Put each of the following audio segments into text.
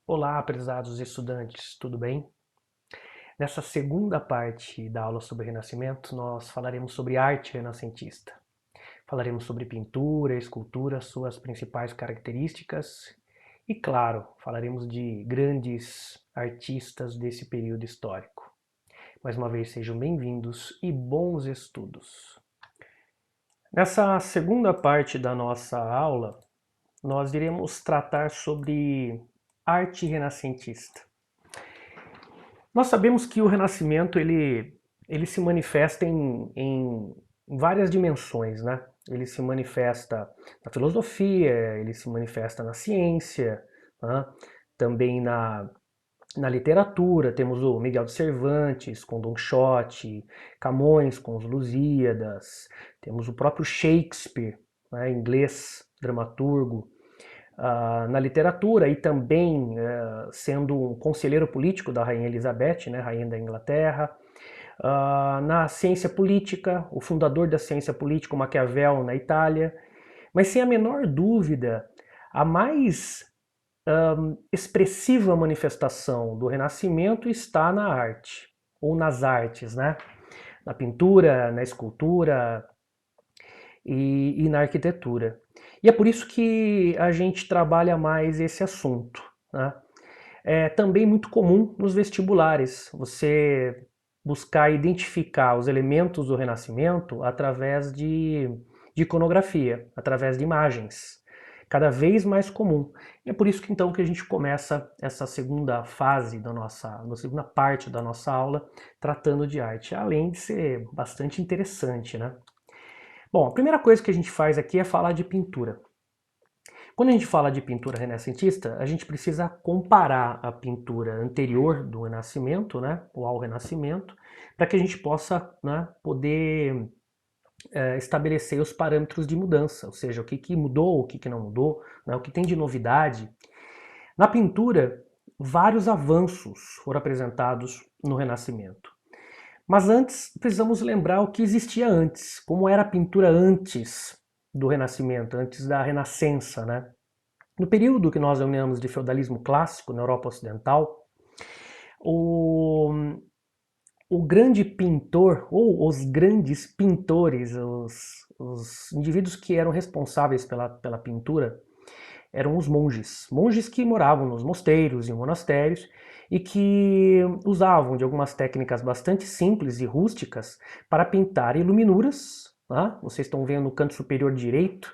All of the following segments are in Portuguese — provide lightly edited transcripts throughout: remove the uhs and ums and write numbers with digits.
Olá, prezados estudantes, tudo bem? Nessa segunda parte da aula sobre Renascimento, nós falaremos sobre arte renascentista. Falaremos sobre pintura, escultura, suas principais características e, claro, falaremos de grandes artistas desse período histórico. Mais uma vez, sejam bem-vindos e bons estudos. Nessa segunda parte da nossa aula, nós iremos tratar sobre arte renascentista. Nós sabemos que o Renascimento ele se manifesta em várias dimensões, né? Ele se manifesta na filosofia, ele se manifesta na ciência, né? Também na literatura. Temos o Miguel de Cervantes com Don Quixote, Camões com os Lusíadas, temos o próprio Shakespeare, né, inglês, dramaturgo, na literatura e também sendo um conselheiro político da Rainha Elizabeth, né, Rainha da Inglaterra, na ciência política, o fundador da ciência política, o Maquiavel, na Itália. Mas sem a menor dúvida, a mais expressiva manifestação do Renascimento está na arte, ou nas artes, né? Na pintura, na escultura e na arquitetura. E é por isso que a gente trabalha mais esse assunto, né? É também muito comum nos vestibulares você buscar identificar os elementos do Renascimento através de iconografia, através de imagens. Cada vez mais comum. E é por isso que então que a gente começa essa segunda fase da na segunda parte da nossa aula, tratando de arte, além de ser bastante interessante, né? Bom, a primeira coisa que a gente faz aqui é falar de pintura. Quando a gente fala de pintura renascentista, a gente precisa comparar a pintura anterior do Renascimento, né, ou ao Renascimento, para que a gente possa, né, poder estabelecer os parâmetros de mudança, ou seja, o que mudou, o que não mudou, né, o que tem de novidade. Na pintura, vários avanços foram apresentados no Renascimento. Mas antes, precisamos lembrar o que existia antes, como era a pintura antes do Renascimento, antes da Renascença, né? No período que nós denominamos de feudalismo clássico na Europa Ocidental, o, o grande pintor, ou os grandes pintores, os indivíduos que eram responsáveis pela pintura, eram os monges. Monges que moravam nos mosteiros e monastérios e que usavam de algumas técnicas bastante simples e rústicas para pintar iluminuras. Né? Vocês estão vendo no canto superior direito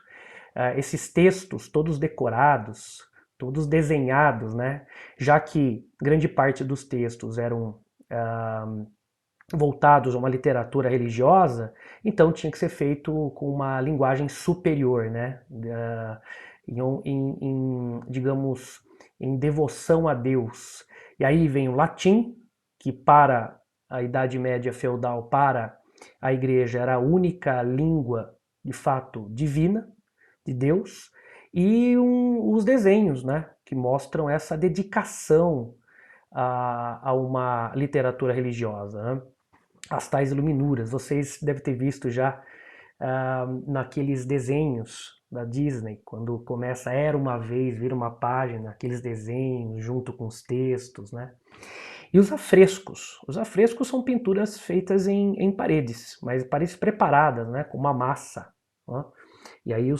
esses textos todos decorados, todos desenhados, né? Já que grande parte dos textos eram voltados a uma literatura religiosa, então tinha que ser feito com uma linguagem superior, né? Digamos, em devoção a Deus. E aí vem o latim, que para a Idade Média feudal, para a igreja, era a única língua, de fato, divina, de Deus, e os desenhos, né? Que mostram essa dedicação a uma literatura religiosa, né? As tais iluminuras. Vocês devem ter visto já naqueles desenhos da Disney, quando começa Era uma vez, vira uma página, aqueles desenhos junto com os textos, né? E os afrescos. Os afrescos são pinturas feitas em paredes, mas paredes preparadas, né? Com uma massa. Né? E aí,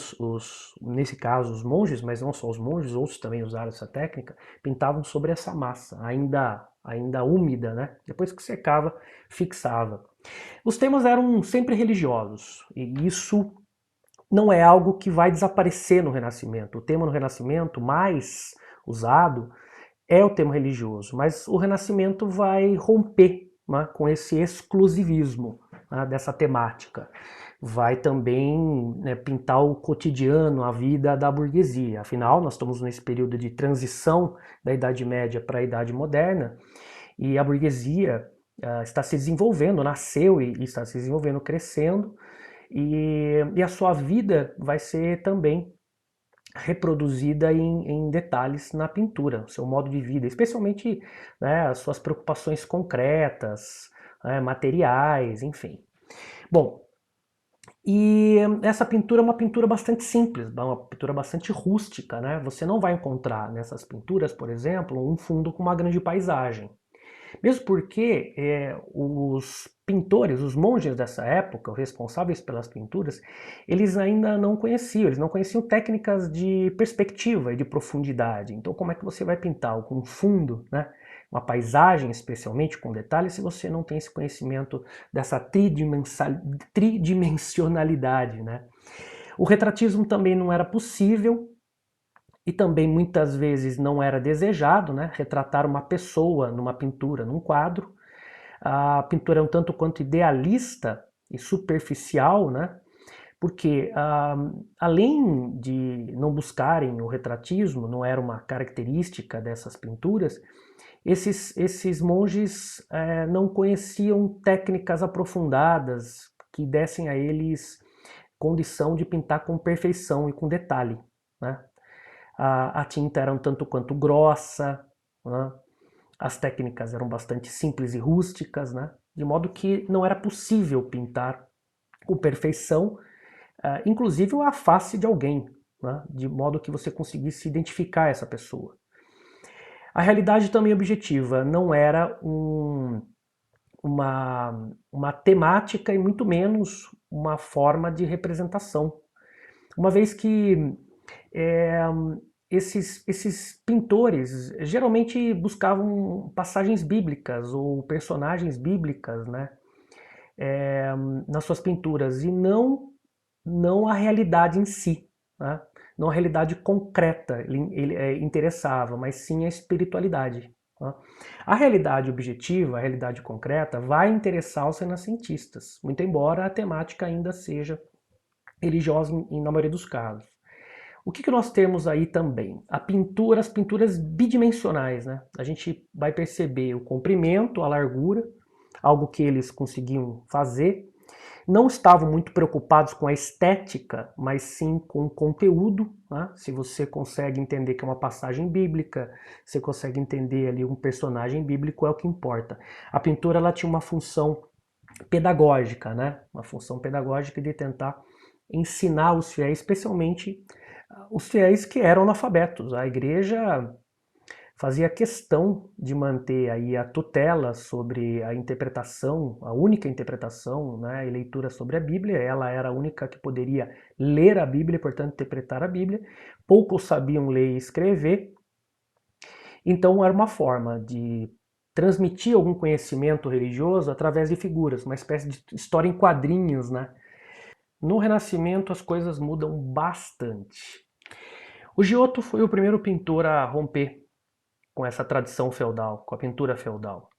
nesse caso, os monges, mas não só os monges, outros também usaram essa técnica, pintavam sobre essa massa, ainda úmida, né? Depois que secava, fixava. Os temas eram sempre religiosos, e isso não é algo que vai desaparecer no Renascimento. O tema no Renascimento mais usado é o tema religioso, mas o Renascimento vai romper, né, com esse exclusivismo, né, dessa temática. Vai também, né, pintar o cotidiano, a vida da burguesia. Afinal, nós estamos nesse período de transição da Idade Média para a Idade Moderna e a burguesia está se desenvolvendo, nasceu e está se desenvolvendo, crescendo, e a sua vida vai ser também reproduzida em detalhes na pintura, seu modo de vida, especialmente, né, as suas preocupações concretas, né, materiais, enfim. Bom, E essa pintura é uma pintura bastante simples, uma pintura bastante rústica, né? Você não vai encontrar nessas pinturas, por exemplo, um fundo com uma grande paisagem. Mesmo porque os pintores, os monges dessa época, os responsáveis pelas pinturas, eles ainda não conheciam, eles não conheciam técnicas de perspectiva e de profundidade. Então, como é que você vai pintar com um fundo, né? Uma paisagem, especialmente com detalhes, se você não tem esse conhecimento dessa tridimensionalidade, né? O retratismo também não era possível e também muitas vezes não era desejado, né? Retratar uma pessoa numa pintura, num quadro. A pintura é um tanto quanto idealista e superficial, né? Porque além de não buscarem o retratismo, não era uma característica dessas pinturas, esses monges não conheciam técnicas aprofundadas que dessem a eles condição de pintar com perfeição e com detalhe, né? A tinta era um tanto quanto grossa, né? As técnicas eram bastante simples e rústicas, né? De modo que não era possível pintar com perfeição, inclusive a face de alguém, né? De modo que você conseguisse identificar essa pessoa. A realidade também objetiva não era uma temática e muito menos uma forma de representação. Uma vez que é, esses pintores geralmente buscavam passagens bíblicas ou personagens bíblicas, né, é, nas suas pinturas e não a realidade em si, né, não a realidade concreta ele interessava, mas sim a espiritualidade. Né. A realidade objetiva, a realidade concreta, vai interessar os renascentistas, muito embora a temática ainda seja religiosa na maioria dos casos. O que nós temos aí também? As pinturas bidimensionais, né? A gente vai perceber o comprimento, a largura, algo que eles conseguiam fazer. Não estavam muito preocupados com a estética, mas sim com o conteúdo. Né? Se você consegue entender que é uma passagem bíblica, você consegue entender ali um personagem bíblico, é o que importa. A pintura ela tinha uma função pedagógica, né? Uma função pedagógica de tentar ensinar os fiéis, especialmente os fiéis que eram analfabetos. A igreja fazia questão de manter aí a tutela sobre a interpretação, a única interpretação, né, e leitura sobre a Bíblia. Ela era a única que poderia ler a Bíblia e, portanto, interpretar a Bíblia. Poucos sabiam ler e escrever, então era uma forma de transmitir algum conhecimento religioso através de figuras, uma espécie de história em quadrinhos, né? No Renascimento as coisas mudam bastante. O Giotto foi o primeiro pintor a romper com essa tradição feudal, com a pintura feudal.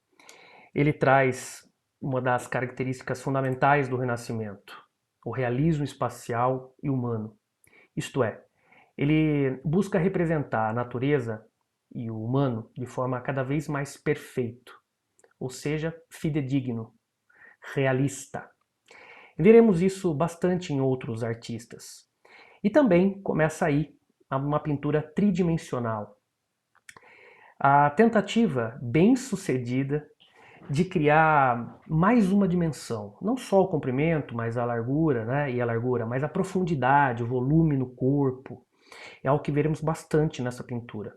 Ele traz uma das características fundamentais do Renascimento, o realismo espacial e humano. Isto é, ele busca representar a natureza e o humano de forma cada vez mais perfeito, ou seja, fidedigno, realista. Veremos isso bastante em outros artistas. E também começa aí uma pintura tridimensional. A tentativa bem sucedida de criar mais uma dimensão, não só o comprimento, mas a largura, né? E a largura, mas a profundidade, o volume no corpo, é algo que veremos bastante nessa pintura.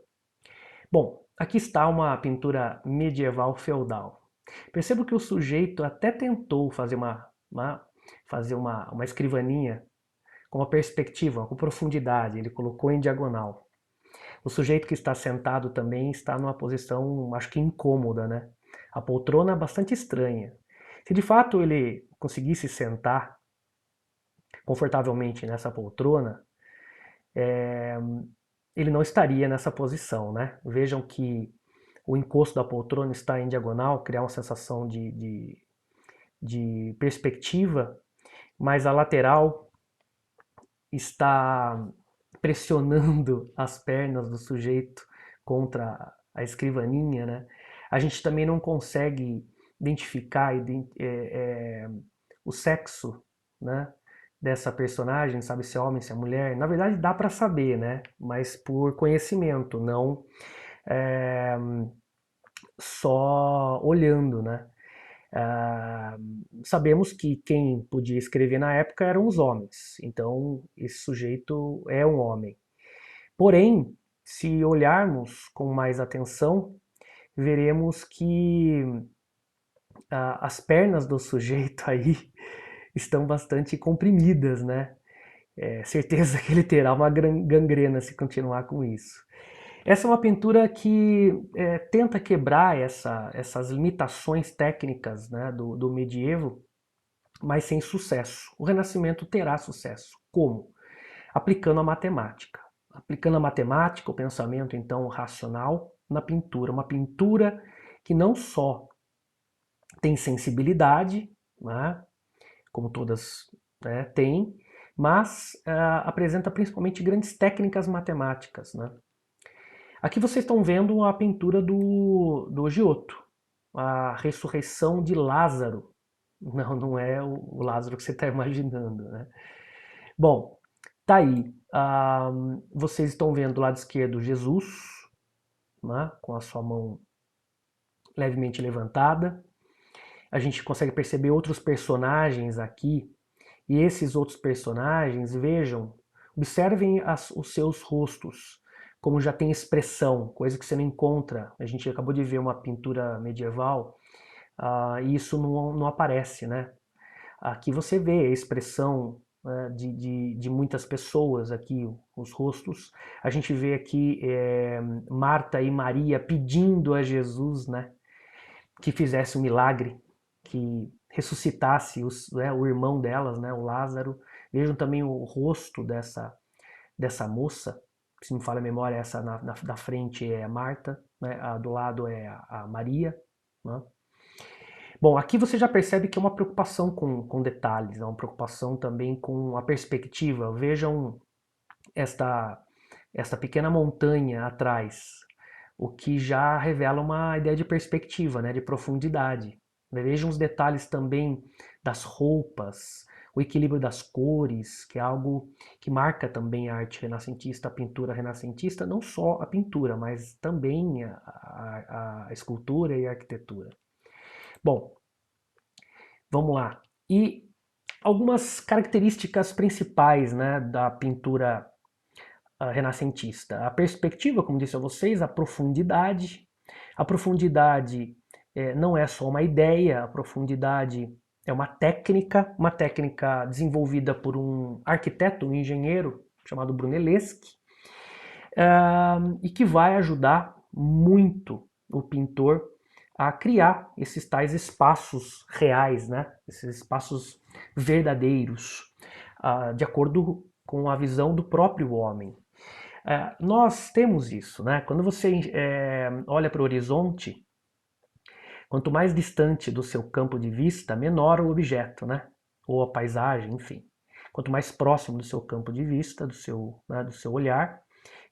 Bom, aqui está uma pintura medieval feudal. Percebo que o sujeito até tentou fazer uma escrivaninha com uma perspectiva, com profundidade, ele colocou em diagonal. O sujeito que está sentado também está numa posição, acho que incômoda, né? A poltrona é bastante estranha. Se de fato ele conseguisse sentar confortavelmente nessa poltrona, ele não estaria nessa posição, né? Vejam que o encosto da poltrona está em diagonal, criar uma sensação de perspectiva, mas a lateral está pressionando as pernas do sujeito contra a escrivaninha, né? A gente também não consegue identificar o sexo, né, dessa personagem, sabe se é homem, se é mulher. Na verdade dá para saber, né? Mas por conhecimento, não é, só olhando, né? Sabemos que quem podia escrever na época eram os homens, então esse sujeito é um homem. Porém, se olharmos com mais atenção, veremos que as pernas do sujeito aí estão bastante comprimidas, né? É certeza que ele terá uma gangrena se continuar com isso. Essa é uma pintura que tenta quebrar essas limitações técnicas, né, do medievo, mas sem sucesso. O Renascimento terá sucesso. Como? Aplicando a matemática. Aplicando a matemática, o pensamento então racional na pintura. Uma pintura que não só tem sensibilidade, né, como todas, né, têm, mas apresenta principalmente grandes técnicas matemáticas. Né? Aqui vocês estão vendo a pintura do Giotto, a ressurreição de Lázaro. Não, não é o Lázaro que você está imaginando. Né? Bom, tá aí. Vocês estão vendo do lado esquerdo Jesus, né, com a sua mão levemente levantada. A gente consegue perceber outros personagens aqui. E esses outros personagens, vejam, observem os seus rostos, como já tem expressão, coisa que você não encontra. A gente acabou de ver uma pintura medieval e isso não aparece, né? Aqui você vê a expressão, né, de muitas pessoas aqui, os rostos. A gente vê aqui Marta e Maria pedindo a Jesus, né, que fizesse um milagre, que ressuscitasse o irmão delas, né, o Lázaro. Vejam também o rosto dessa moça, se me falha a memória, essa na frente é a Marta, né, a do lado é a Maria. Né? Bom, aqui você já percebe que é uma preocupação com detalhes, é uma preocupação também com a perspectiva. Vejam esta pequena montanha atrás, o que já revela uma ideia de perspectiva, né, de profundidade. Vejam os detalhes também das roupas, o equilíbrio das cores, que é algo que marca também a arte renascentista, a pintura renascentista, não só a pintura, mas também a escultura e a arquitetura. Bom, vamos lá. E algumas características principais, né, da pintura renascentista. A perspectiva, como disse a vocês, a profundidade. A profundidade não é só uma ideia, a profundidade é uma técnica desenvolvida por um arquiteto, um engenheiro chamado Brunelleschi, e que vai ajudar muito o pintor a criar esses tais espaços reais, né? Esses espaços verdadeiros, de acordo com a visão do próprio homem. Nós temos isso, né? Quando você olha para o horizonte, quanto mais distante do seu campo de vista, menor o objeto, né? Ou a paisagem, enfim. Quanto mais próximo do seu campo de vista, do seu olhar,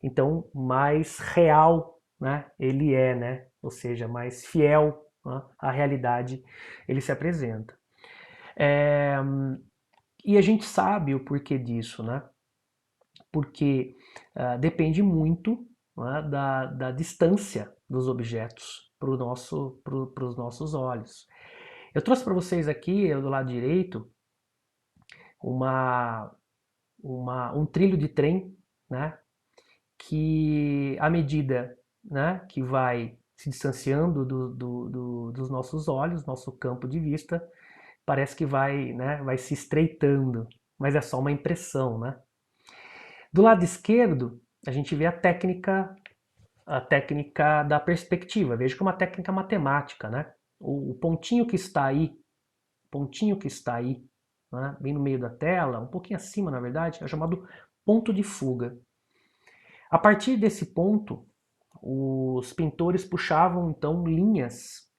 então mais real, né, ele é, né? Ou seja, mais fiel, né, à realidade ele se apresenta. E a gente sabe o porquê disso, né? Porque depende muito, né, da distância dos objetos para os nossos olhos. Eu trouxe para vocês aqui, do lado direito, uma, um trilho de trem, né, que à medida, né, que vai se distanciando dos nossos olhos, nosso campo de vista, parece que vai, né, vai se estreitando, mas é só uma impressão, né? Do lado esquerdo, a gente vê a técnica da perspectiva. Veja que é uma técnica matemática, né? O pontinho que está aí, pontinho que está aí, né, bem no meio da tela, um pouquinho acima, na verdade, é chamado ponto de fuga. A partir desse ponto, os pintores puxavam então linhas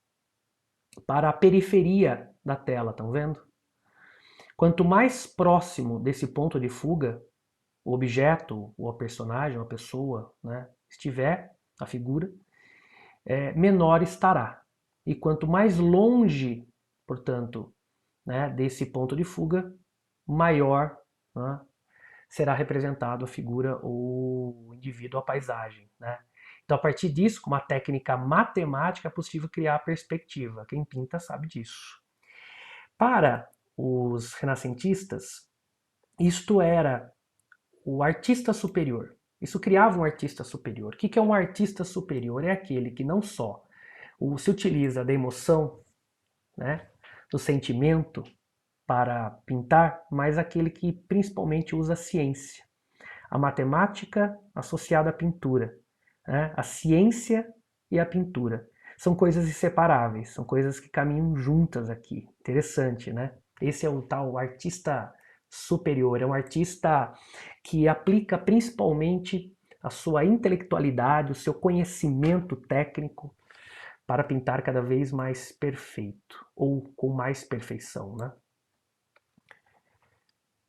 para a periferia da tela, estão vendo? Quanto mais próximo desse ponto de fuga o objeto, ou a personagem, ou a pessoa, né, estiver, a figura, menor estará. E quanto mais longe, portanto, né, desse ponto de fuga, maior, né, será representado a figura, ou o indivíduo, a paisagem. Né? Então, a partir disso, com uma técnica matemática, é possível criar a perspectiva. Quem pinta sabe disso. Para os renascentistas, isto era o artista superior. Isso criava um artista superior. O que é um artista superior? É aquele que não só se utiliza da emoção, né, do sentimento para pintar, mas aquele que principalmente usa a ciência, a matemática associada à pintura, né, a ciência e a pintura. São coisas inseparáveis, são coisas que caminham juntas aqui. Interessante, né? Esse é o tal artista superior, é um artista que aplica principalmente a sua intelectualidade, o seu conhecimento técnico para pintar cada vez mais perfeito, ou com mais perfeição, né?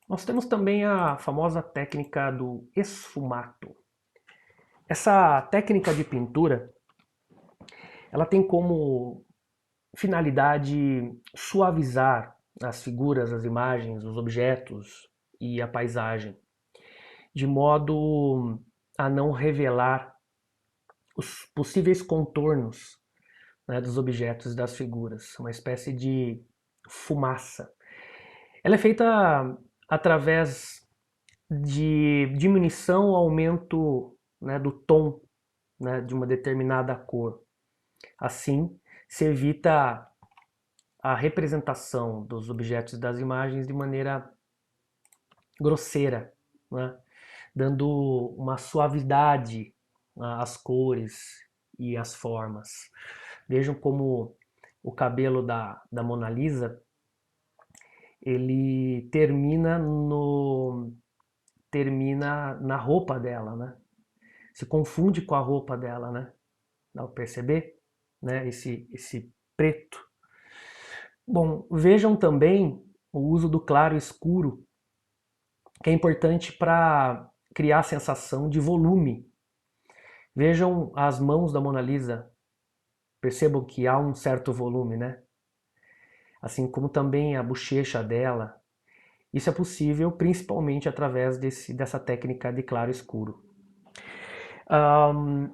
Nós temos também a famosa técnica do esfumato. Essa técnica de pintura, ela tem como finalidade suavizar as figuras, as imagens, os objetos e a paisagem, de modo a não revelar os possíveis contornos, né, dos objetos e das figuras, uma espécie de fumaça. Ela é feita através de diminuição ou aumento, né, do tom, né, de uma determinada cor. Assim, se evita a representação dos objetos e das imagens de maneira grosseira, né, dando uma suavidade, né, às cores e às formas. Vejam como o cabelo da Mona Lisa ele termina na roupa dela, né? Se confunde com a roupa dela, né? Dá para perceber, né? Esse preto. Bom, vejam também o uso do claro e escuro, que é importante para criar a sensação de volume. Vejam as mãos da Mona Lisa, percebam que há um certo volume, né? Assim como também a bochecha dela. Isso é possível principalmente através dessa técnica de claro e escuro.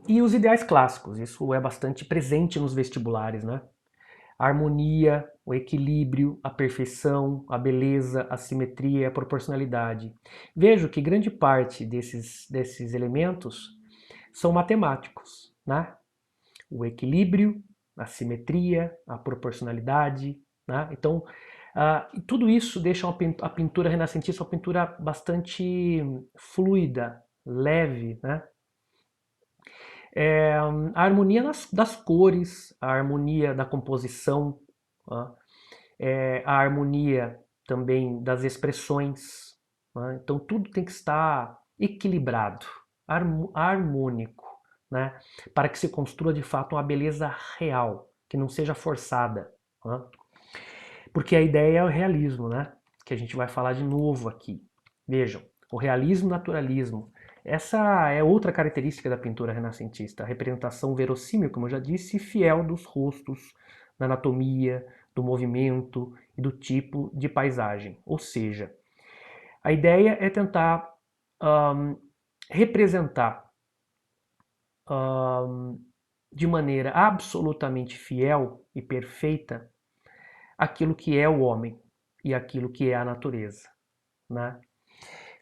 E os ideais clássicos, isso é bastante presente nos vestibulares, né? A harmonia, o equilíbrio, a perfeição, a beleza, a simetria e a proporcionalidade. Vejo que grande parte desses elementos são matemáticos, né? O equilíbrio, a simetria, a proporcionalidade, né? Então, tudo isso deixa a pintura renascentista uma pintura bastante fluida, leve, né? A harmonia das cores, a harmonia da composição, né? A harmonia também das expressões, né? Então tudo tem que estar equilibrado, harmônico, né? Para que se construa de fato uma beleza real, que não seja forçada, né? Porque a ideia é o realismo, né? Que a gente vai falar de novo aqui. Vejam, o realismo e naturalismo. Essa é outra característica da pintura renascentista, a representação verossímil, como eu já disse, e fiel dos rostos, da anatomia, do movimento e do tipo de paisagem. Ou seja, a ideia é tentar representar de maneira absolutamente fiel e perfeita aquilo que é o homem e aquilo que é a natureza, né?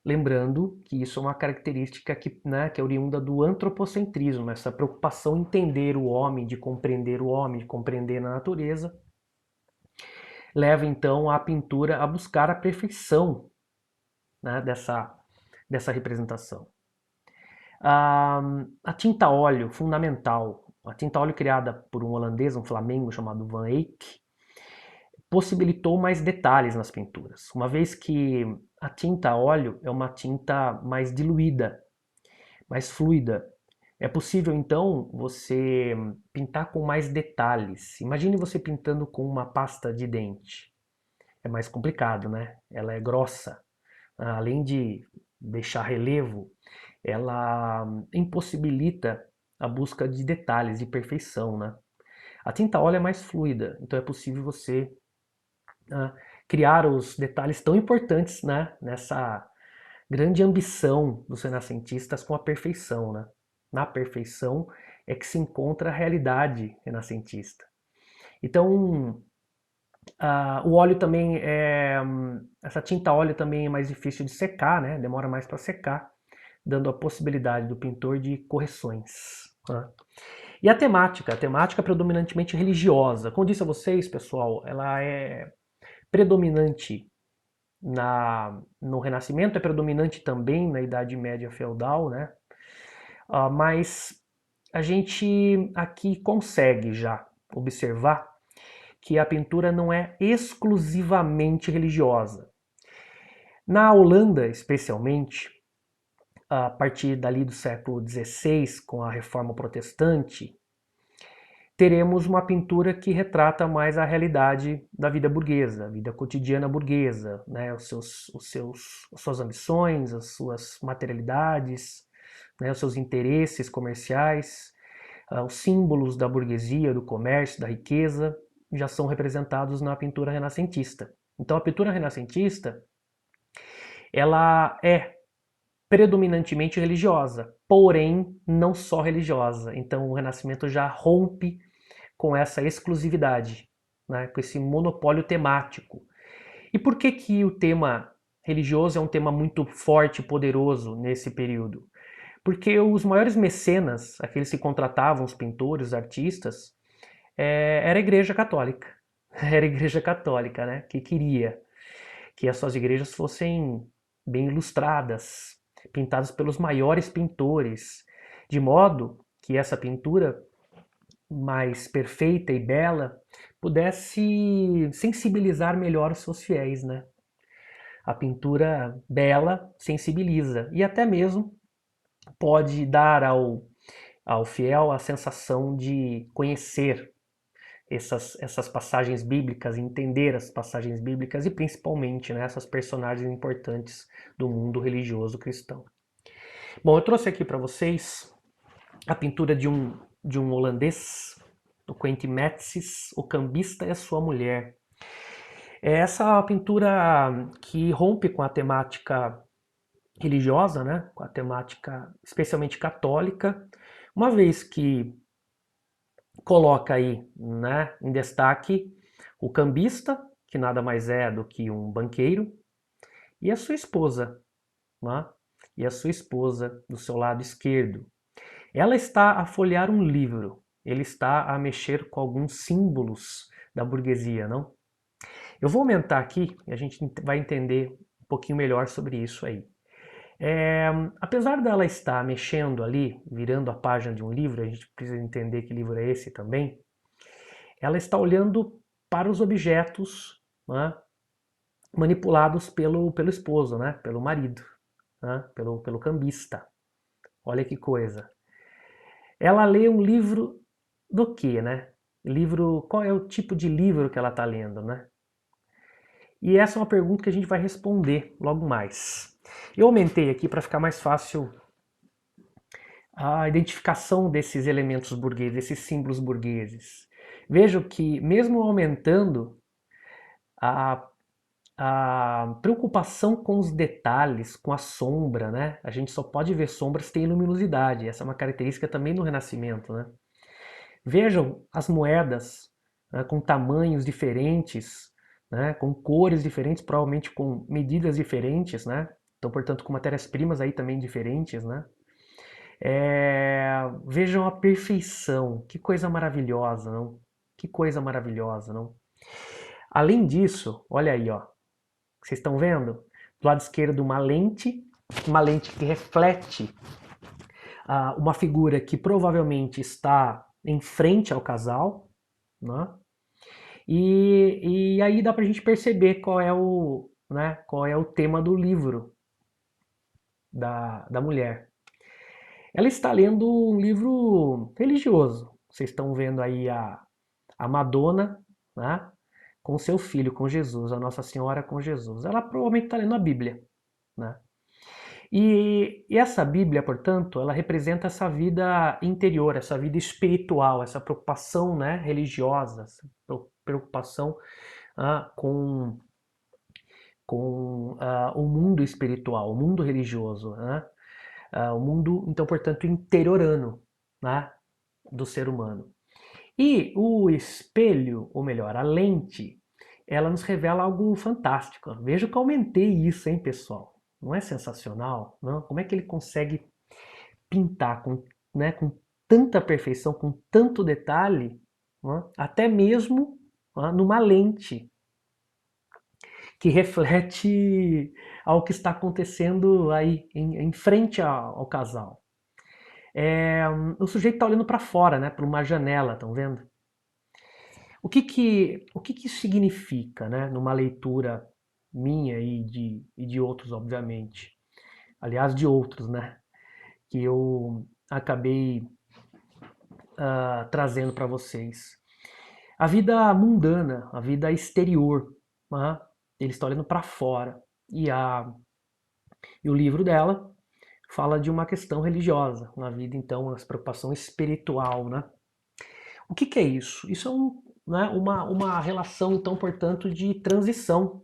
Lembrando que isso é uma característica que, né, que é oriunda do antropocentrismo, essa preocupação em entender o homem, de compreender o homem, de compreender a natureza, leva então a pintura a buscar a perfeição, né, dessa representação. A tinta óleo, fundamental. A tinta óleo criada por um holandês, um flamengo chamado Van Eyck, possibilitou mais detalhes nas pinturas, uma vez que a tinta óleo é uma tinta mais diluída, mais fluida. É possível então você pintar com mais detalhes. Imagine você pintando com uma pasta de dente. É mais complicado, né? Ela é grossa. Além de deixar relevo, ela impossibilita a busca de detalhes, de perfeição, né? A tinta óleo é mais fluida, então é possível você criar os detalhes tão importantes, né, nessa grande ambição dos renascentistas com a perfeição, né? Na perfeição é que se encontra a realidade renascentista. Então, o óleo também essa tinta óleo também é mais difícil de secar, né? Demora mais para secar, dando a possibilidade do pintor de correções. Né? E a temática predominantemente religiosa. Como disse a vocês, pessoal, ela é predominante no Renascimento, é predominante também na Idade Média feudal, né? Mas a gente aqui consegue já observar que a pintura não é exclusivamente religiosa. Na Holanda, especialmente, a partir dali do século XVI, com a Reforma Protestante, teremos uma pintura que retrata mais a realidade da vida burguesa, a vida cotidiana burguesa, né? As suas ambições, as suas materialidades, né? Os seus interesses comerciais, os símbolos da burguesia, do comércio, da riqueza, já são representados na pintura renascentista. Então a pintura renascentista, ela é predominantemente religiosa, porém não só religiosa. Então o Renascimento já rompe com essa exclusividade, né, com esse monopólio temático. E por que que o tema religioso é um tema muito forte e poderoso nesse período? Porque os maiores mecenas, aqueles que contratavam os pintores, os artistas, era a Igreja Católica. Era a Igreja Católica, né, que queria que as suas igrejas fossem bem ilustradas, pintadas pelos maiores pintores, de modo que essa pintura mais perfeita e bela pudesse sensibilizar melhor os seus fiéis, né? A pintura bela sensibiliza e até mesmo pode dar ao fiel a sensação de conhecer essas passagens bíblicas, entender as passagens bíblicas e principalmente, né, essas personagens importantes do mundo religioso cristão. Bom, eu trouxe aqui para vocês a pintura de um holandês, o Quentin Metsis, O Cambista e a Sua Mulher. Essa pintura que rompe com a temática religiosa, né, com a temática especialmente católica, uma vez que coloca aí, né, em destaque o cambista, que nada mais é do que um banqueiro, e a sua esposa, né, e a sua esposa do seu lado esquerdo. Ela está a folhear um livro, ele está a mexer com alguns símbolos da burguesia, não? Eu vou aumentar aqui e a gente vai entender um pouquinho melhor sobre isso aí. Apesar dela estar mexendo ali, virando a página de um livro, a gente precisa entender que livro é esse também, ela está olhando para os objetos, né, manipulados pelo esposo, né, pelo marido, né, pelo cambista. Olha que coisa. Ela lê um livro do quê, né? Livro, qual é o tipo de livro que ela está lendo, né? E essa é uma pergunta que a gente vai responder logo mais. Eu aumentei aqui para ficar mais fácil a identificação desses elementos burgueses, desses símbolos burgueses. Vejo que, mesmo aumentando, a, a preocupação com os detalhes, com a sombra, né? A gente só pode ver sombras se tem luminosidade. Essa é uma característica também do Renascimento, né? Vejam as moedas, né, com tamanhos diferentes, né, com cores diferentes, provavelmente com medidas diferentes, né? Então, portanto, com matérias-primas aí também diferentes, né? Vejam a perfeição, que coisa maravilhosa, não? Que coisa maravilhosa, não? Além disso, olha aí, ó, vocês estão vendo? Do lado esquerdo uma lente que reflete uma figura que provavelmente está em frente ao casal, né? E aí dá pra gente perceber qual é o tema do livro da mulher. Ela está lendo um livro religioso. Vocês estão vendo aí a Madonna, né, com seu filho, com Jesus, a Nossa Senhora com Jesus. Ela provavelmente está lendo a Bíblia, né? E essa Bíblia, portanto, ela representa essa vida interior, essa vida espiritual, essa preocupação, né, religiosa, essa preocupação com o mundo espiritual, o mundo religioso, né? O mundo, então, portanto, interiorano, né? do ser humano. E o espelho, ou melhor, a lente, ela nos revela algo fantástico. Veja que eu aumentei isso, hein, pessoal? Não é sensacional? Não? Como é que ele consegue pintar com tanta perfeição, com tanto detalhe, não? Até mesmo numa lente que reflete ao que está acontecendo aí em frente ao casal. O sujeito está olhando para fora, né, para uma janela, estão vendo? O que que isso significa, né, numa leitura minha e de outros, obviamente. Aliás, de outros, né, que eu acabei trazendo para vocês. A vida mundana, a vida exterior, né, ele está olhando para fora. E o livro dela fala de uma questão religiosa, uma vida, então, uma preocupação espiritual, né? O que que é isso? Isso é né, uma relação, então, portanto, de transição.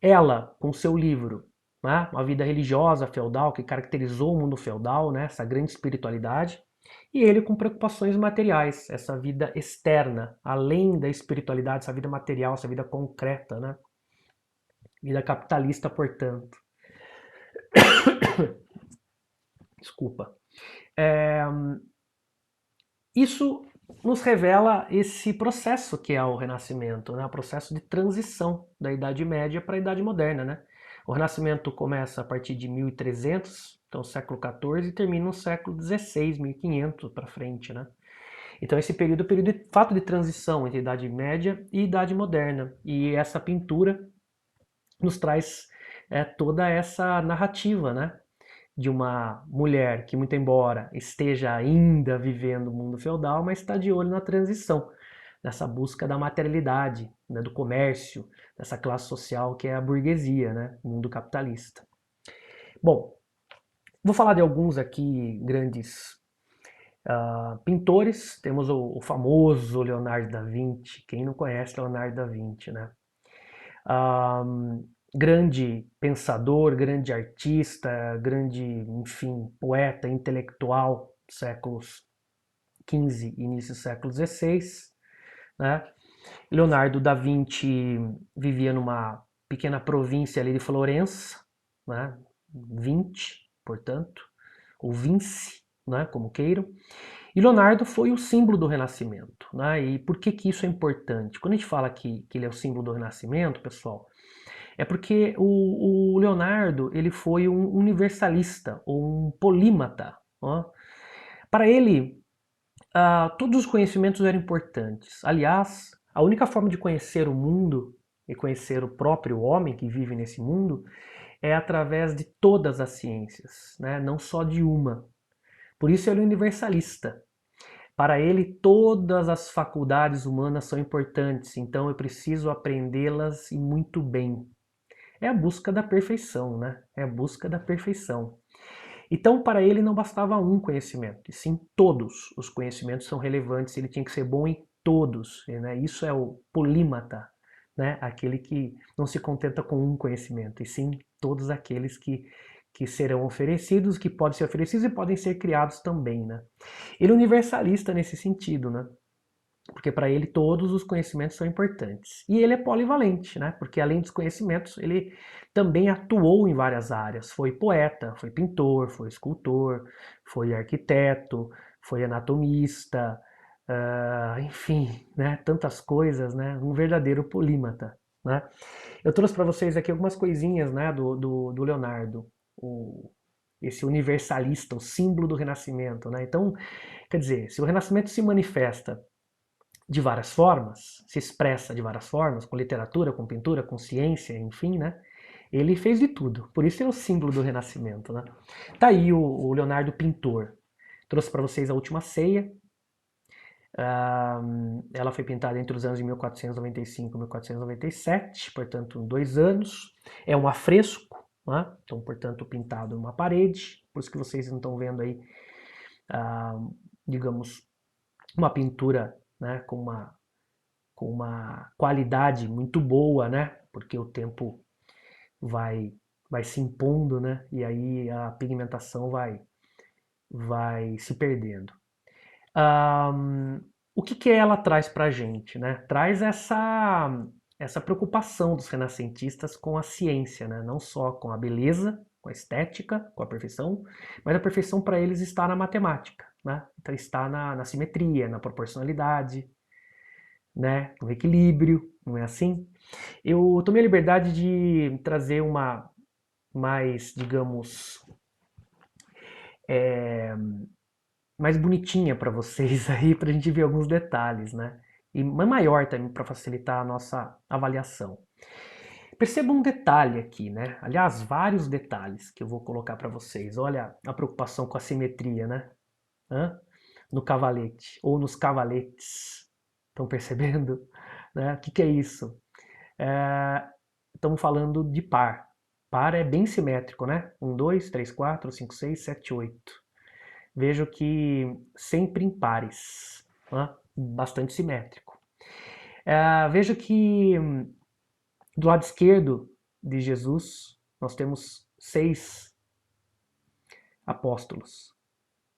Ela, com seu livro, né, uma vida religiosa feudal, que caracterizou o mundo feudal, né, essa grande espiritualidade, e ele com preocupações materiais, essa vida externa, além da espiritualidade, essa vida material, essa vida concreta, né? Vida capitalista, portanto. Desculpa. É, Isso nos revela esse processo que é o Renascimento, né? O processo de transição da Idade Média para a Idade Moderna, né? O Renascimento começa a partir de 1300, então século XIV, e termina no século XVI, 1500 para frente, né? Então esse período é o período de fato de transição entre Idade Média e Idade Moderna. E essa pintura nos traz toda essa narrativa, né? De uma mulher que, muito embora esteja ainda vivendo o mundo feudal, mas está de olho na transição, nessa busca da materialidade, né, do comércio, dessa classe social que é a burguesia, né, o mundo capitalista. Bom, vou falar de alguns aqui grandes pintores. Temos o famoso Leonardo da Vinci. Quem não conhece Leonardo da Vinci, né? Grande pensador, grande artista, grande, enfim, poeta, intelectual, séculos XV e início do século XVI, né? Leonardo da Vinci vivia numa pequena província ali de Florença, né? Vinci, portanto, ou Vinci, né? Como queiram. E Leonardo foi o símbolo do Renascimento, né? E por que que isso é importante? Quando a gente fala que ele é o símbolo do Renascimento, pessoal, é porque o Leonardo ele foi um universalista, ou um polímata. Ó. Para ele, todos os conhecimentos eram importantes. Aliás, a única forma de conhecer o mundo e conhecer o próprio homem que vive nesse mundo é através de todas as ciências, né? Não só de uma. Por isso ele é universalista. Para ele, todas as faculdades humanas são importantes, então eu preciso aprendê-las e muito bem. É a busca da perfeição, né? É a busca da perfeição. Então, para ele não bastava um conhecimento, e sim todos os conhecimentos são relevantes, ele tinha que ser bom em todos, né? Isso é o polímata, né? Aquele que não se contenta com um conhecimento, e sim todos aqueles que serão oferecidos, que podem ser oferecidos e podem ser criados também, né? Ele é universalista nesse sentido, né? Porque para ele todos os conhecimentos são importantes. E ele é polivalente, né? Porque além dos conhecimentos, ele também atuou em várias áreas. Foi poeta, foi pintor, foi escultor, foi arquiteto, foi anatomista, enfim, né? Tantas coisas, né? Um verdadeiro polímata, né? Eu trouxe para vocês aqui algumas coisinhas, né? Do Leonardo, esse universalista, o símbolo do Renascimento, né? Então, quer dizer, se o Renascimento se manifesta de várias formas, se expressa de várias formas, com literatura, com pintura, com ciência, enfim, né? Ele fez de tudo. Por isso é o símbolo do Renascimento, né? Tá aí o Leonardo pintor. Trouxe para vocês a Última Ceia. Ela foi pintada entre os anos de 1495 e 1497, portanto, 2 anos. É um afresco, né? Então, portanto, pintado em uma parede. Por isso que vocês não estão vendo aí, digamos, uma pintura, né, com uma qualidade muito boa, né? Porque o tempo vai vai se impondo, né? E aí a pigmentação vai se perdendo. O que ela traz para a gente, né? Traz essa preocupação dos renascentistas com a ciência, né? Não só com a beleza, com a estética, com a perfeição, mas a perfeição para eles está na matemática, né? Então está na simetria, na proporcionalidade, né? No equilíbrio, não é assim? Eu tomei a liberdade de trazer uma mais, digamos, mais bonitinha para vocês aí, para a gente ver alguns detalhes, né? E maior também para facilitar a nossa avaliação. Perceba um detalhe aqui, né? Aliás, vários detalhes que eu vou colocar para vocês. Olha a preocupação com a simetria, né? Hã? No cavalete, ou nos cavaletes. Estão percebendo? Né? O que é isso? Estamos falando de par. Par é bem simétrico, né? 1, 2, 3, 4, 5, 6, 7, 8. Vejo que sempre em pares, né? Bastante simétrico. Vejo que do lado esquerdo de Jesus nós temos 6 apóstolos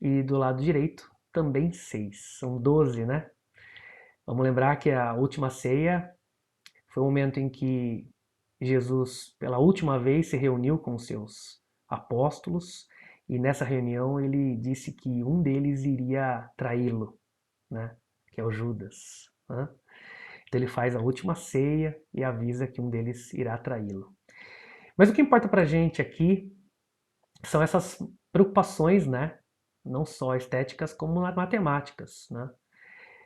e do lado direito também 6. São 12, né? Vamos lembrar que a última ceia foi o momento em que Jesus, pela última vez, se reuniu com seus apóstolos e nessa reunião ele disse que um deles iria traí-lo, né? Que é o Judas. Né? Então ele faz a última ceia e avisa que um deles irá traí-lo. Mas o que importa para a gente aqui são essas preocupações, né? Não só estéticas como matemáticas, né?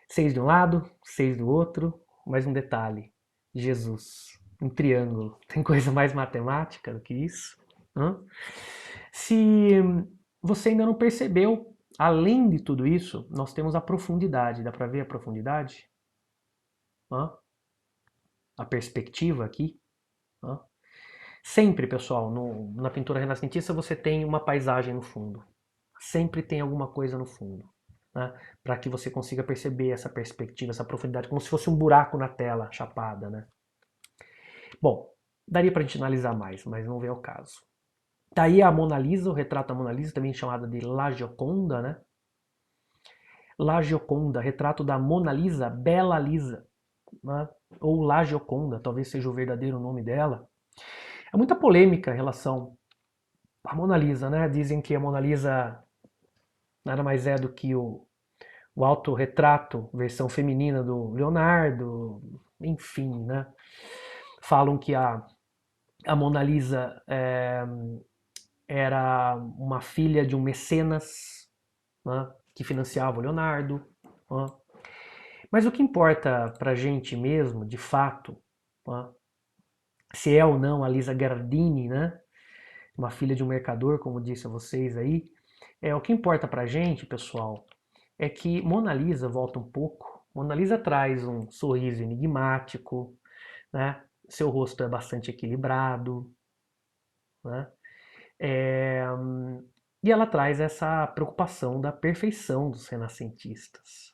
6 de um lado, 6 do outro, mais um detalhe: Jesus, um triângulo. Tem coisa mais matemática do que isso? Hã? Se você ainda não percebeu, além de tudo isso, nós temos a profundidade. Dá para ver a profundidade? Hã? A perspectiva aqui? Hã? Sempre, pessoal, na pintura renascentista você tem uma paisagem no fundo. Sempre tem alguma coisa no fundo. Né? Para que você consiga perceber essa perspectiva, essa profundidade, como se fosse um buraco na tela chapada. Né? Bom, daria para a gente analisar mais, mas não vem ao caso. Daí a Mona Lisa, o retrato da Mona Lisa, também chamada de La Gioconda, né? La Gioconda, retrato da Mona Lisa, Bela Lisa, né? Ou La Gioconda, talvez seja o verdadeiro nome dela. Há muita polêmica em relação à Mona Lisa, né? Dizem que a Mona Lisa nada mais é do que o autorretrato, versão feminina do Leonardo, enfim, né? Falam que a Mona Lisa era uma filha de um mecenas, né, que financiava o Leonardo. Né? Mas o que importa pra gente mesmo, de fato, né, se é ou não a Lisa Gardini, né, uma filha de um mercador, como disse a vocês aí, o que importa pra gente, pessoal, é que Mona Lisa volta um pouco. Mona Lisa traz um sorriso enigmático, né? Seu rosto é bastante equilibrado, né? É, e ela traz essa preocupação da perfeição dos renascentistas,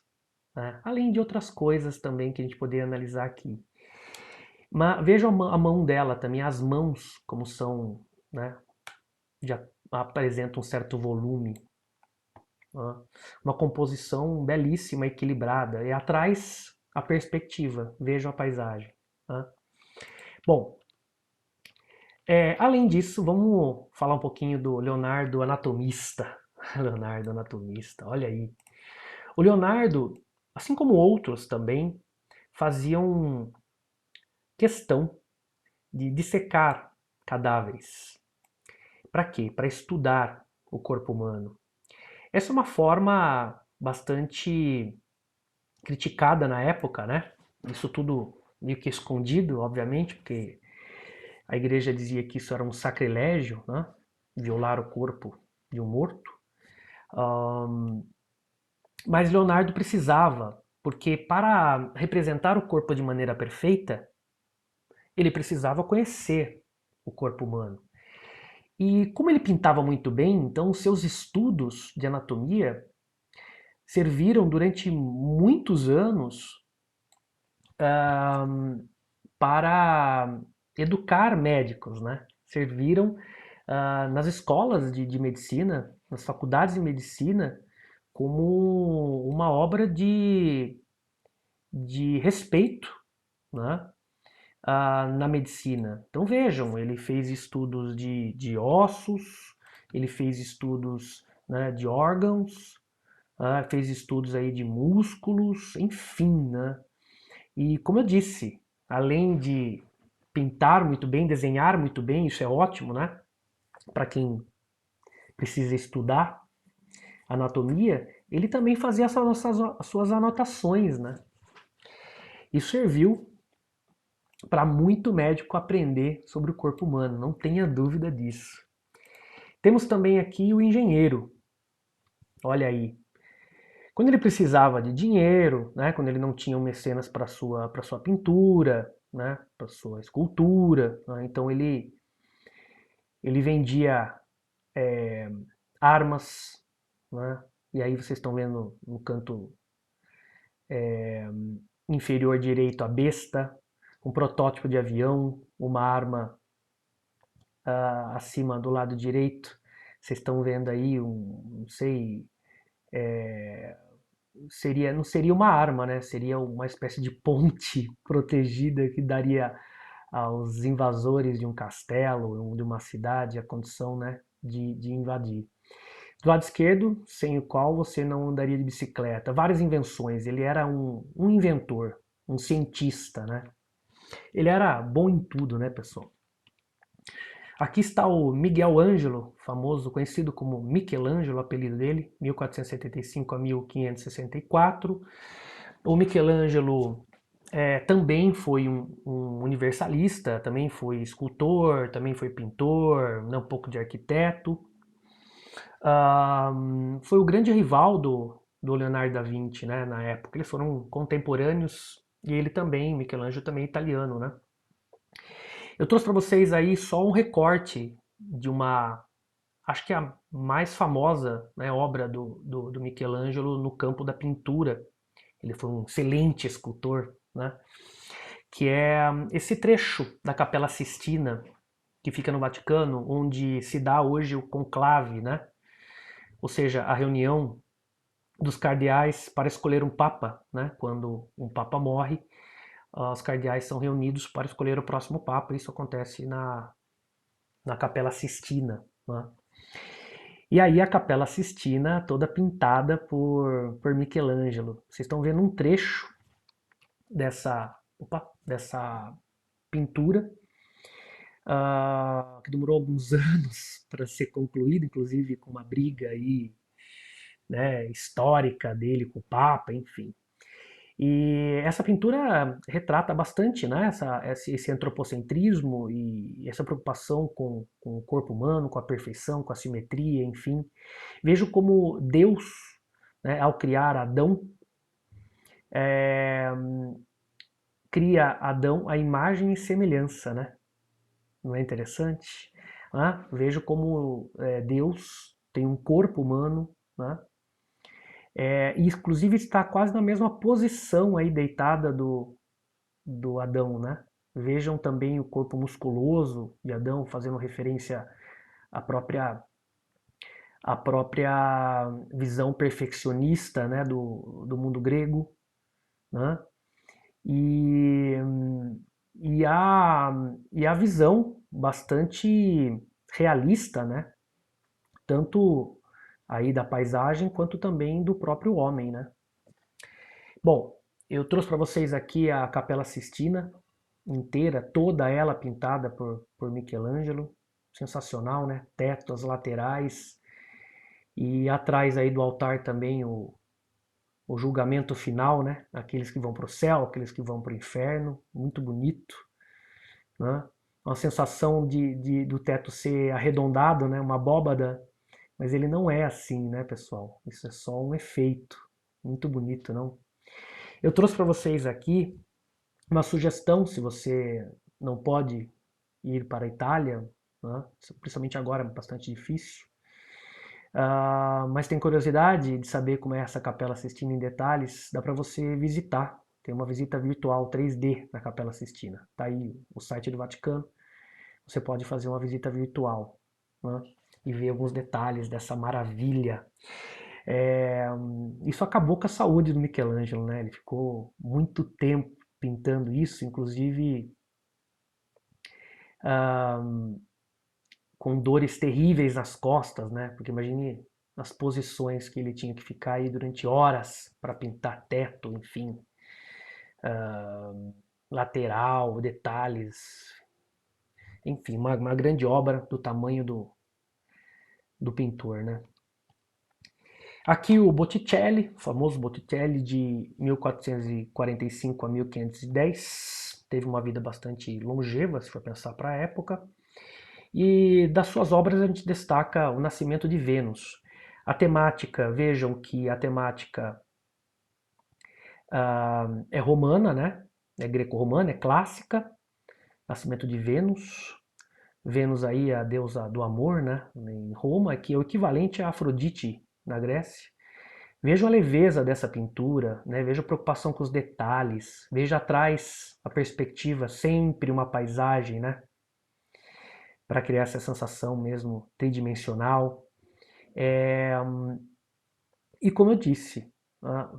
né? Além de outras coisas também que a gente poderia analisar aqui. Mas veja a mão dela também, as mãos como são, né? Já apresentam um certo volume, né? Uma composição belíssima, equilibrada. E atrás a perspectiva, vejam a paisagem. Né? Bom, além disso, vamos falar um pouquinho do Leonardo Anatomista. Leonardo Anatomista, olha aí. O Leonardo, assim como outros também, faziam questão de dissecar cadáveres. Para quê? Para estudar o corpo humano. Essa é uma forma bastante criticada na época, né? Isso tudo meio que escondido, obviamente, porque a igreja dizia que isso era um sacrilégio, né? Violar o corpo de um morto. Mas Leonardo precisava, porque para representar o corpo de maneira perfeita, ele precisava conhecer o corpo humano. E como ele pintava muito bem, então os seus estudos de anatomia serviram durante muitos anos para educar médicos, né? Serviram nas escolas de medicina, nas faculdades de medicina, como uma obra de respeito, né, na medicina. Então vejam, ele fez estudos de ossos, ele fez estudos, né, de órgãos, fez estudos aí de músculos, enfim, né? E como eu disse, além de pintar muito bem, desenhar muito bem, isso é ótimo, né? Para quem precisa estudar anatomia, ele também fazia as suas anotações, né? Isso serviu para muito médico aprender sobre o corpo humano, não tenha dúvida disso. Temos também aqui o engenheiro. Olha aí. Quando ele precisava de dinheiro, né, quando ele não tinha um mecenas para sua pintura, né, para sua escultura, né, então ele vendia armas, né, e aí vocês estão vendo no canto inferior direito a besta, um protótipo de avião, uma arma acima do lado direito. Vocês estão vendo aí não sei, não seria uma arma, né? Seria uma espécie de ponte protegida que daria aos invasores de um castelo, de uma cidade, a condição, né, de invadir. Do lado esquerdo, sem o qual você não andaria de bicicleta. Várias invenções. Ele era um inventor, um cientista, né? Ele era bom em tudo, né, pessoal? Aqui está o Miguel Ângelo, famoso, conhecido como Michelangelo, o apelido dele, 1475 a 1564. O Michelangelo também foi um universalista, também foi escultor, também foi pintor, um pouco de arquiteto. Foi o grande rival do Leonardo da Vinci, né, na época. Eles foram contemporâneos e ele também, Michelangelo também é italiano, né? Eu trouxe para vocês aí só um recorte de uma, acho que a mais famosa, né, obra do Michelangelo no campo da pintura. Ele foi um excelente escultor, né? Que é esse trecho da Capela Sistina, que fica no Vaticano, onde se dá hoje o conclave, né? Ou seja, a reunião dos cardeais para escolher um papa, né? Quando um papa morre, os cardeais são reunidos para escolher o próximo papa. Isso acontece na Capela Sistina, né? E aí a Capela Sistina toda pintada por Michelangelo. Vocês estão vendo um trecho dessa pintura, que demorou alguns anos para ser concluída, inclusive com uma briga aí, né, histórica dele com o Papa, enfim. E essa pintura retrata bastante, né, esse antropocentrismo e essa preocupação com o corpo humano, com a perfeição, com a simetria, enfim. Vejo como Deus, né, ao criar Adão, é, cria Adão à imagem e semelhança, né? Não é interessante? Vejo como Deus tem um corpo humano, né? E inclusive está quase na mesma posição aí deitada do Adão, né? Vejam também o corpo musculoso de Adão, fazendo referência à própria visão perfeccionista, né, do mundo grego, né? E, e, a, e a visão bastante realista, né? Tanto aí da paisagem quanto também do próprio homem, né? Bom, eu trouxe para vocês aqui a Capela Sistina inteira, toda ela pintada por Michelangelo, sensacional, né? Teto, as laterais e atrás aí do altar também o julgamento final, né? Aqueles que vão para o céu, aqueles que vão para o inferno, muito bonito, né? Uma sensação do teto ser arredondado, né? Uma abóbada, mas ele não é assim, né, pessoal? Isso é só um efeito, muito bonito, não? Eu trouxe para vocês aqui uma sugestão, se você não pode ir para a Itália, né? Principalmente agora é bastante difícil, mas tem curiosidade de saber como é essa Capela Sistina em detalhes, dá para você visitar. Tem uma visita virtual 3D na Capela Sistina. Tá aí o site do Vaticano. Você pode fazer uma visita virtual, né? E ver alguns detalhes dessa maravilha. Isso acabou com a saúde do Michelangelo, né? Ele ficou muito tempo pintando isso, inclusive ah, com dores terríveis nas costas, né? Porque imagine as posições que ele tinha que ficar aí durante horas para pintar teto, enfim, lateral, detalhes, enfim, uma grande obra do tamanho do pintor, né? Aqui o Botticelli, o famoso Botticelli de 1445 a 1510, teve uma vida bastante longeva, se for pensar para a época. E das suas obras a gente destaca o Nascimento de Vênus. A temática, vejam que a temática é romana, né? É greco-romana, é clássica. Nascimento de Vênus. Vênus aí é a deusa do amor, né? Em Roma, que é o equivalente a Afrodite na Grécia. Veja a leveza dessa pintura, né? Veja a preocupação com os detalhes. Veja atrás a perspectiva, sempre uma paisagem, né? Para criar essa sensação mesmo tridimensional. E como eu disse,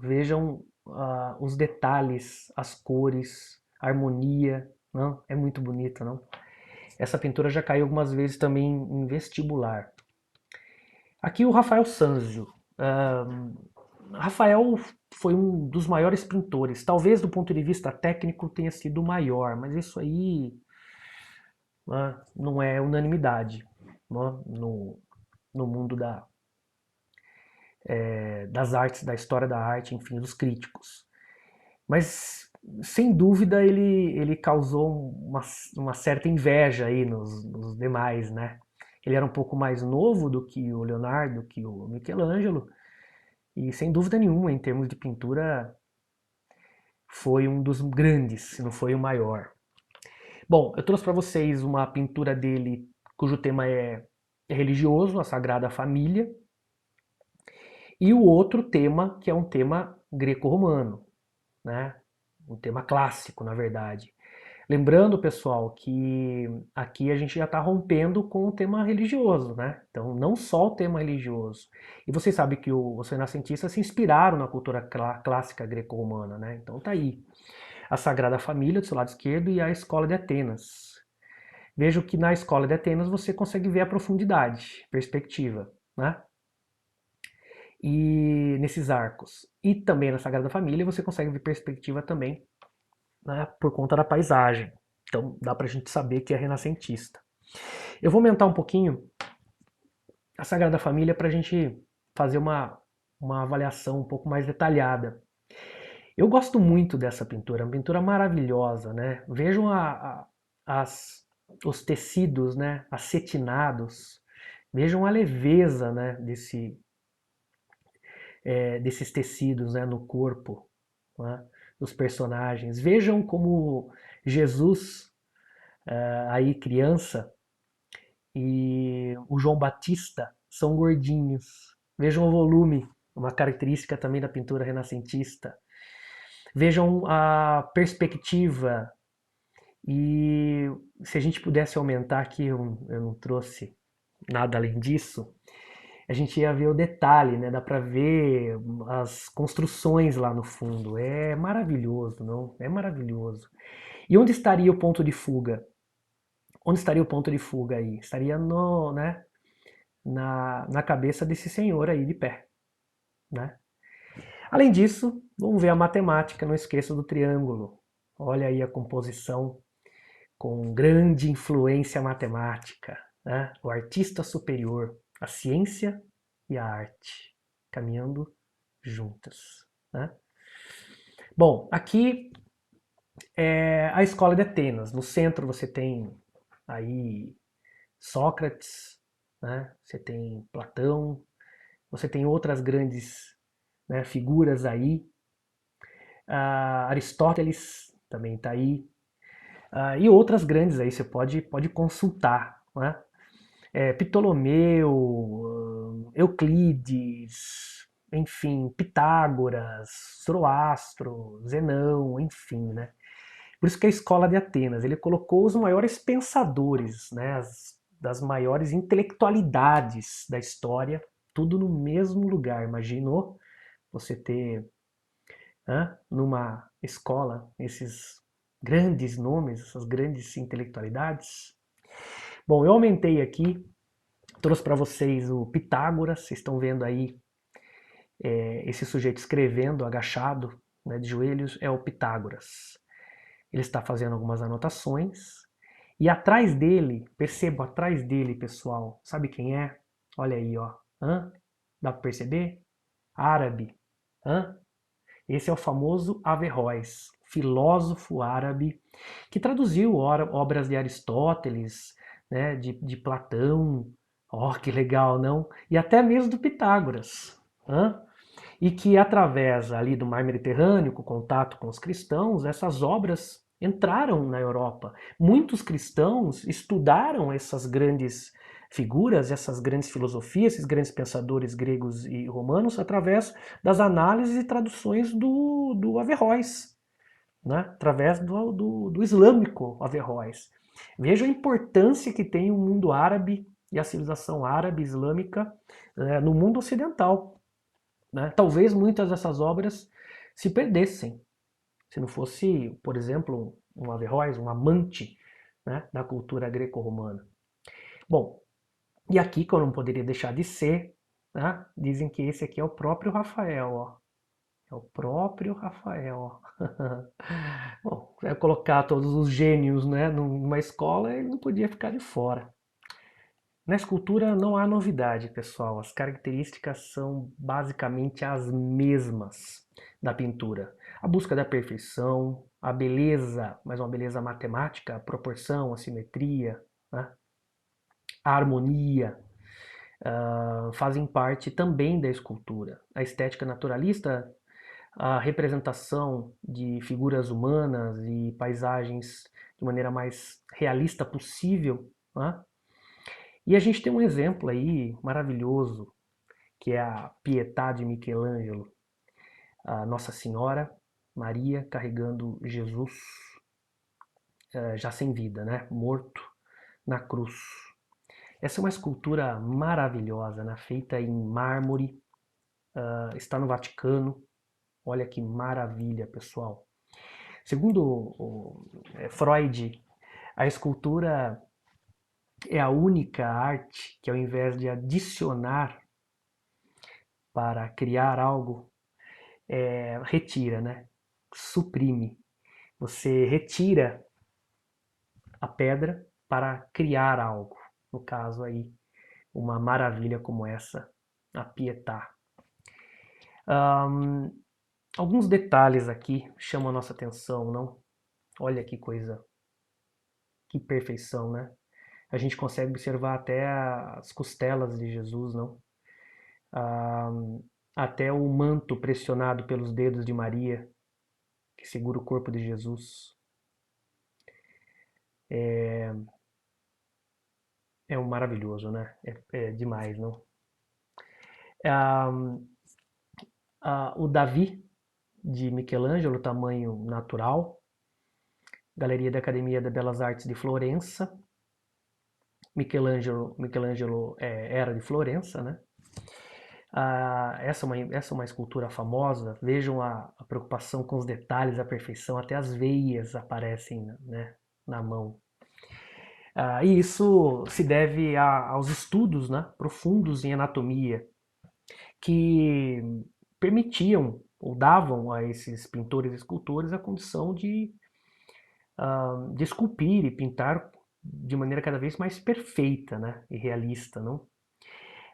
vejam os detalhes, as cores, a harmonia, não? É muito bonita, não? Essa pintura já caiu algumas vezes também em vestibular. Aqui o Rafael Sanzio. Rafael foi um dos maiores pintores. Talvez do ponto de vista técnico tenha sido o maior, mas isso aí não é unanimidade no mundo das artes, da história da arte, enfim, dos críticos. Mas, sem dúvida, ele causou uma certa inveja aí nos demais, né? Ele era um pouco mais novo do que o Leonardo, do que o Michelangelo, e sem dúvida nenhuma, em termos de pintura, foi um dos grandes, se não foi o maior. Bom, eu trouxe para vocês uma pintura dele cujo tema é religioso, a Sagrada Família, e o outro tema que é um tema greco-romano, né? Um tema clássico, na verdade. Lembrando, pessoal, que aqui a gente já está rompendo com o tema religioso, né? Então, não só o tema religioso. E vocês sabem que os renascentistas se inspiraram na cultura clássica greco-romana, né? Então tá aí. A Sagrada Família do seu lado esquerdo e a Escola de Atenas. Vejo que na Escola de Atenas você consegue ver a profundidade, perspectiva, né? E nesses arcos. E também na Sagrada Família você consegue ver perspectiva também, né, por conta da paisagem. Então dá pra gente saber que é renascentista. Eu vou aumentar um pouquinho a Sagrada Família para a gente fazer uma avaliação um pouco mais detalhada. Eu gosto muito dessa pintura, é uma pintura maravilhosa, né? Vejam os tecidos, né, acetinados. Vejam a leveza, né, desses tecidos, né, no corpo, né, dos personagens. Vejam como Jesus, aí criança, e o João Batista são gordinhos. Vejam o volume, uma característica também da pintura renascentista. Vejam a perspectiva. E se a gente pudesse aumentar aqui, eu não trouxe nada além disso, a gente ia ver o detalhe, né? Dá para ver as construções lá no fundo. É maravilhoso, não? É maravilhoso. E onde estaria o ponto de fuga? Onde estaria o ponto de fuga aí? Estaria no, né, na cabeça desse senhor aí de pé, né? Além disso, vamos ver a matemática, não esqueça do triângulo. Olha aí a composição com grande influência matemática, né? O artista superior, a ciência e a arte, caminhando juntas, né? Bom, aqui é a Escola de Atenas. No centro você tem aí Sócrates, né? Você tem Platão, você tem outras grandes, né, figuras aí. Aristóteles também está aí. E outras grandes aí, você pode consultar, né? Ptolomeu, Euclides, enfim, Pitágoras, Zoroastro, Zenão, enfim, né? Por isso que a Escola de Atenas, ele colocou os maiores pensadores, né, das maiores intelectualidades da história tudo no mesmo lugar. Imaginou você ter, numa escola esses grandes nomes, essas grandes intelectualidades? Bom, eu aumentei aqui, trouxe para vocês o Pitágoras. Vocês estão vendo aí esse sujeito escrevendo agachado, né, de joelhos, é o Pitágoras. Ele está fazendo algumas anotações e atrás dele, percebo atrás dele, pessoal, sabe quem é? Olha aí, ó. Hã? Dá para perceber? Árabe. Hã? Esse é o famoso Averroes, filósofo árabe, que traduziu obras de Aristóteles, né, de Platão, ó, que legal, não? E até mesmo do Pitágoras. Hã? E que através ali do mar Mediterrâneo, com contato com os cristãos, essas obras entraram na Europa. Muitos cristãos estudaram essas grandes figuras, essas grandes filosofias, esses grandes pensadores gregos e romanos através das análises e traduções do Averroes, né? Através do islâmico Averroes. Veja a importância que tem o mundo árabe e a civilização árabe islâmica no mundo ocidental, né? Talvez muitas dessas obras se perdessem se não fosse, por exemplo, um Averroes, um amante, né, da cultura greco-romana. Bom, e aqui que eu não poderia deixar de ser, né, dizem que esse aqui é o próprio Rafael, ó. É o próprio Rafael, ó. Bom, é colocar todos os gênios, né, numa escola, ele não podia ficar de fora. Na escultura não há novidade, pessoal. As características são basicamente as mesmas da pintura. A busca da perfeição, a beleza, mas uma beleza matemática, a proporção, a simetria, né? A harmonia, fazem parte também da escultura. A estética naturalista, a representação de figuras humanas e paisagens de maneira mais realista possível, né? E a gente tem um exemplo aí maravilhoso, que é a Pietà de Michelangelo, a Nossa Senhora Maria carregando Jesus já sem vida, né? Morto na cruz. Essa é uma escultura maravilhosa, né? Feita em mármore, está no Vaticano. Olha que maravilha, pessoal. Segundo Freud, a escultura é a única arte que, ao invés de adicionar para criar algo, retira, né? Suprime. Você retira a pedra para criar algo. No caso aí, uma maravilha como essa, a Pietà. Um, Alguns detalhes aqui chamam a nossa atenção, não? Olha que coisa, que perfeição, né? A gente consegue observar até as costelas de Jesus, não? Até o manto pressionado pelos dedos de Maria, que segura o corpo de Jesus. É um maravilhoso, né? É demais, não? Ah, o Davi, de Michelangelo, tamanho natural, Galeria da Academia das Belas Artes de Florença. Michelangelo era de Florença, né? Essa é uma escultura famosa. Vejam a preocupação com os detalhes, a perfeição, até as veias aparecem, né, na mão. E isso se deve aos estudos, né, profundos em anatomia que permitiam ou davam a esses pintores e escultores a condição de esculpir e pintar de maneira cada vez mais perfeita, né, e realista, não?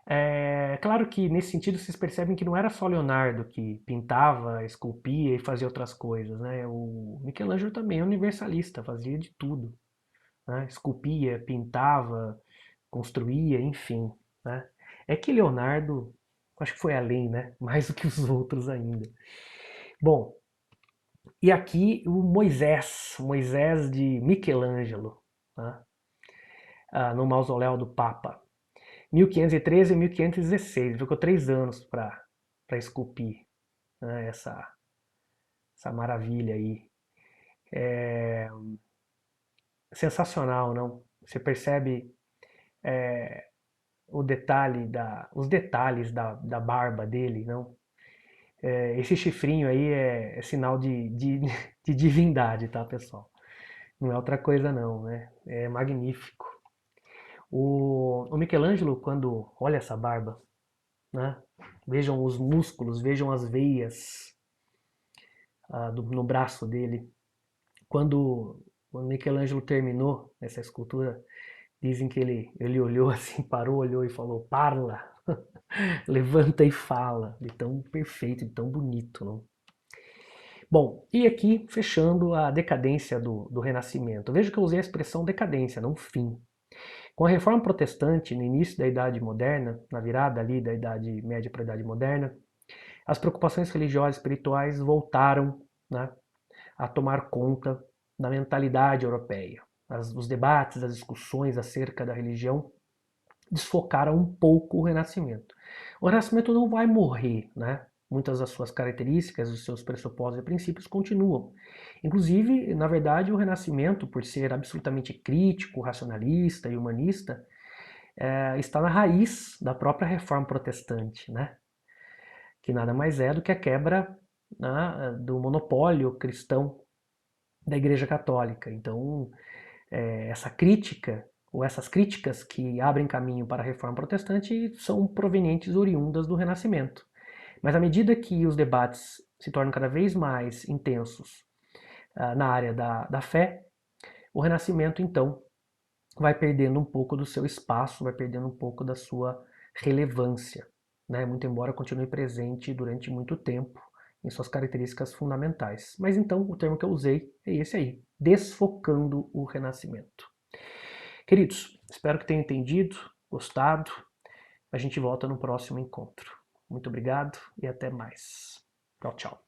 É claro que nesse sentido vocês percebem que não era só Leonardo que pintava, esculpia e fazia outras coisas, né? O Michelangelo também é universalista, fazia de tudo, né? Esculpia, pintava, construía, enfim, né? É que Leonardo, acho que foi além, né? Mais do que os outros ainda. Bom, e aqui o Moisés de Michelangelo, né? No mausoléu do Papa. 1513 e 1516, ficou 3 anos para esculpir, né, essa maravilha aí. É sensacional, não? Você percebe os detalhes da barba dele, não? Esse chifrinho aí é sinal de divindade, tá, pessoal? Não é outra coisa não, né? É magnífico. O Michelangelo, quando olha essa barba, né? Vejam os músculos, vejam as veias no braço dele. Quando o Michelangelo terminou essa escultura, dizem que ele olhou assim, parou, olhou e falou: Parla, levanta e fala. De tão perfeito, de tão bonito, não? Bom, e aqui fechando a decadência do Renascimento. Veja que eu usei a expressão decadência, não fim. Com a Reforma Protestante, no início da Idade Moderna, na virada ali da Idade Média para a Idade Moderna, as preocupações religiosas e espirituais voltaram, né, a tomar conta da mentalidade europeia. Os debates, as discussões acerca da religião desfocaram um pouco o Renascimento. O Renascimento não vai morrer, né? Muitas das suas características, os seus pressupostos e princípios continuam. Inclusive, na verdade, o Renascimento, por ser absolutamente crítico, racionalista e humanista, está na raiz da própria Reforma Protestante, né? Que nada mais é do que a quebra, né, do monopólio cristão da Igreja Católica. Então, essa crítica, ou essas críticas que abrem caminho para a Reforma Protestante, são provenientes oriundas do Renascimento. Mas à medida que os debates se tornam cada vez mais intensos na área da fé, o Renascimento, então, vai perdendo um pouco do seu espaço, vai perdendo um pouco da sua relevância, né? Muito embora continue presente durante muito tempo em suas características fundamentais. Mas então o termo que eu usei é esse aí, desfocando o Renascimento. Queridos, espero que tenham entendido, gostado. A gente volta no próximo encontro. Muito obrigado e até mais. Tchau, tchau.